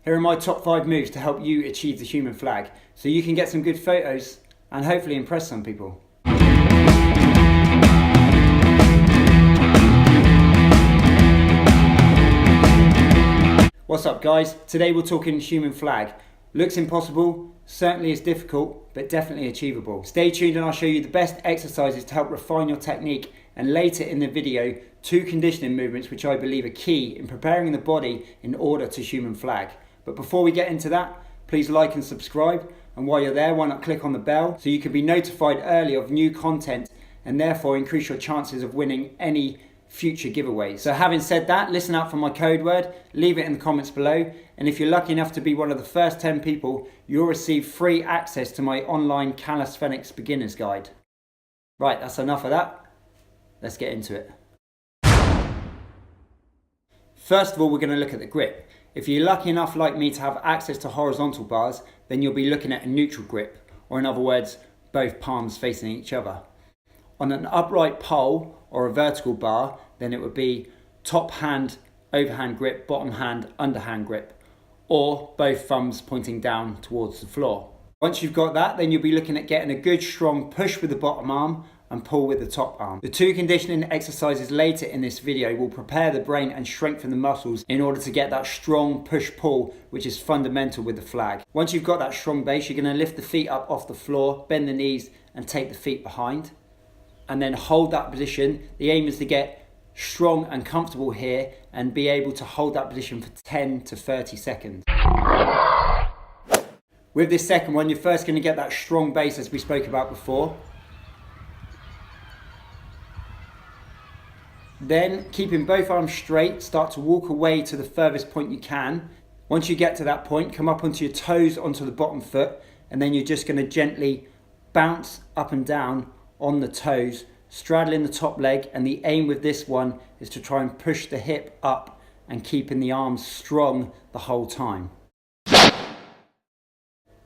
Here are my top 5 moves to help you achieve the human flag, so you can get some good photos and hopefully impress some people. What's up guys? Today we're talking human flag. Looks impossible, certainly is difficult, but definitely achievable. Stay tuned and I'll show you the best exercises to help refine your technique, and later in the video, 2 conditioning movements which I believe are key in preparing the body in order to human flag. But before we get into that, please like and subscribe, and while you're there, why not click on the bell so you can be notified early of new content and therefore increase your chances of winning any future giveaways. So having said that, listen out for my code word, leave it in the comments below, and if you're lucky enough to be one of the first 10 people, you'll receive free access to my online calisthenics beginners guide. Right, that's enough of that. Let's get into it. First of all, we're going to look at the grip. If you're lucky enough like me to have access to horizontal bars, then you'll be looking at a neutral grip, or in other words, both palms facing each other. On an upright pole or a vertical bar, then it would be top hand, overhand grip, bottom hand, underhand grip, or both thumbs pointing down towards the floor. Once you've got that, then you'll be looking at getting a good strong push with the bottom arm and pull with the top arm. The 2 conditioning exercises later in this video will prepare the brain and strengthen the muscles in order to get that strong push-pull, which is fundamental with the flag. Once you've got that strong base, you're going to lift the feet up off the floor, bend the knees and take the feet behind, and then hold that position. The aim is to get strong and comfortable here and be able to hold that position for 10 to 30 seconds. With this second one, you're first going to get that strong base as we spoke about before. Then, keeping both arms straight, start to walk away to the furthest point you can. Once you get to that point, come up onto your toes onto the bottom foot, and then you're just going to gently bounce up and down on the toes, straddling the top leg, and the aim with this one is to try and push the hip up and keeping the arms strong the whole time.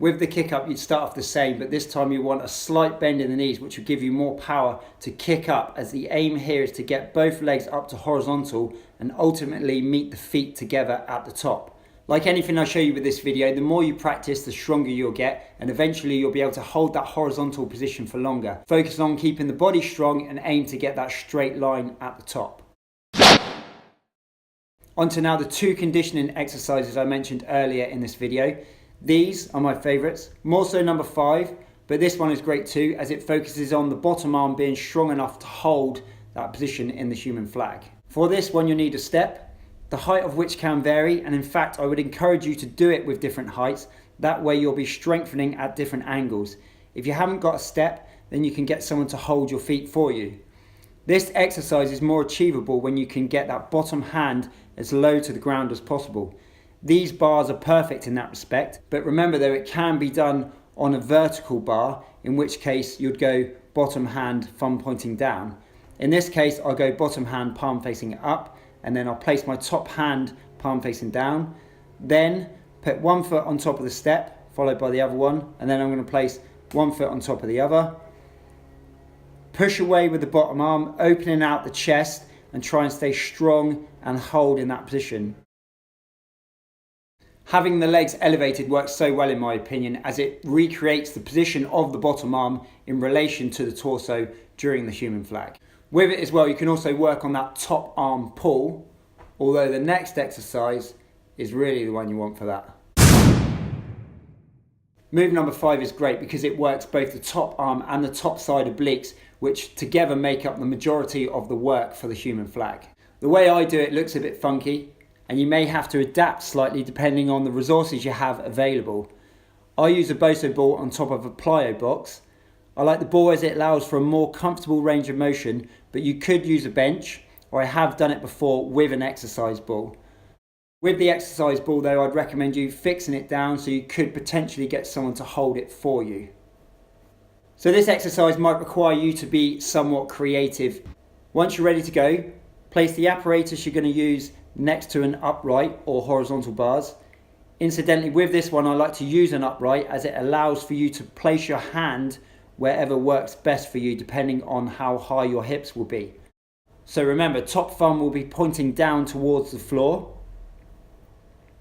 With the kick up, you'd start off the same, but this time you want a slight bend in the knees, which will give you more power to kick up, as the aim here is to get both legs up to horizontal and ultimately meet the feet together at the top. Like anything I show you with this video, the more you practice, the stronger you'll get, and eventually you'll be able to hold that horizontal position for longer. Focus on keeping the body strong and aim to get that straight line at the top. On to now the 2 conditioning exercises I mentioned earlier in this video. These are my favourites, more so number 5, but this one is great too, as it focuses on the bottom arm being strong enough to hold that position in the human flag. For this one, you'll need a step, the height of which can vary, and in fact I would encourage you to do it with different heights. That way you'll be strengthening at different angles. If you haven't got a step, then you can get someone to hold your feet for you. This exercise is more achievable when you can get that bottom hand as low to the ground as possible. These bars are perfect in that respect, but remember though, it can be done on a vertical bar, in which case you'd go bottom hand, thumb pointing down. In this case, I'll go bottom hand, palm facing up, and then I'll place my top hand, palm facing down, then put one foot on top of the step, followed by the other one, and then I'm going to place one foot on top of the other. Push away with the bottom arm, opening out the chest, and try and stay strong and hold in that position. Having the legs elevated works so well in my opinion, as it recreates the position of the bottom arm in relation to the torso during the human flag. With it as well, you can also work on that top arm pull, although the next exercise is really the one you want for that. Move number 5 is great because it works both the top arm and the top side obliques, which together make up the majority of the work for the human flag. The way I do it looks a bit funky, and you may have to adapt slightly depending on the resources you have available. I use a Boso ball on top of a plyo box. I like the ball as it allows for a more comfortable range of motion, but you could use a bench, or I have done it before with an exercise ball. With the exercise ball though, I'd recommend you fixing it down so you could potentially get someone to hold it for you. So this exercise might require you to be somewhat creative. Once you're ready to go, place the apparatus you're going to use next to an upright or horizontal bars. Incidentally, with this one I like to use an upright, as it allows for you to place your hand wherever works best for you depending on how high your hips will be. So remember, top thumb will be pointing down towards the floor,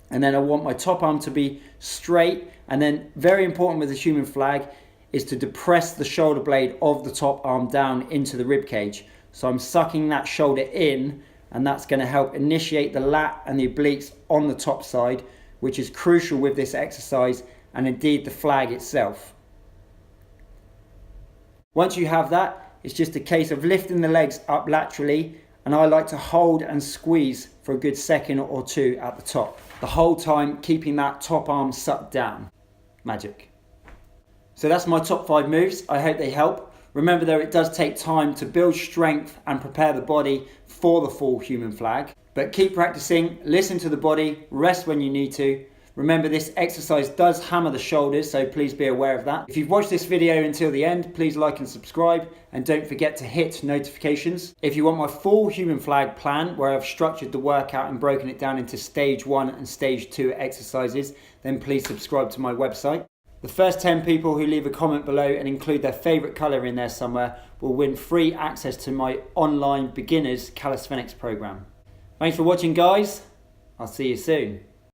And then I want my top arm to be straight. And then very important with the human flag is to depress the shoulder blade of the top arm down into the rib cage. So I'm sucking that shoulder in, and that's going to help initiate the lat and the obliques on the top side, which is crucial with this exercise and indeed the flag itself. Once you have that, it's just a case of lifting the legs up laterally, and I like to hold and squeeze for a good second or two at the top, the whole time keeping that top arm sucked down. Magic. So that's my top 5 moves. I hope they help. Remember though, it does take time to build strength and prepare the body for the full human flag. But keep practicing, listen to the body, rest when you need to. Remember, this exercise does hammer the shoulders, so please be aware of that. If you've watched this video until the end, please like and subscribe, and don't forget to hit notifications. If you want my full human flag plan, where I've structured the workout and broken it down into stage 1 and stage 2 exercises, then please subscribe to my website. The first 10 people who leave a comment below and include their favourite colour in there somewhere will win free access to my online beginners calisthenics program. Thanks for watching, guys. I'll see you soon.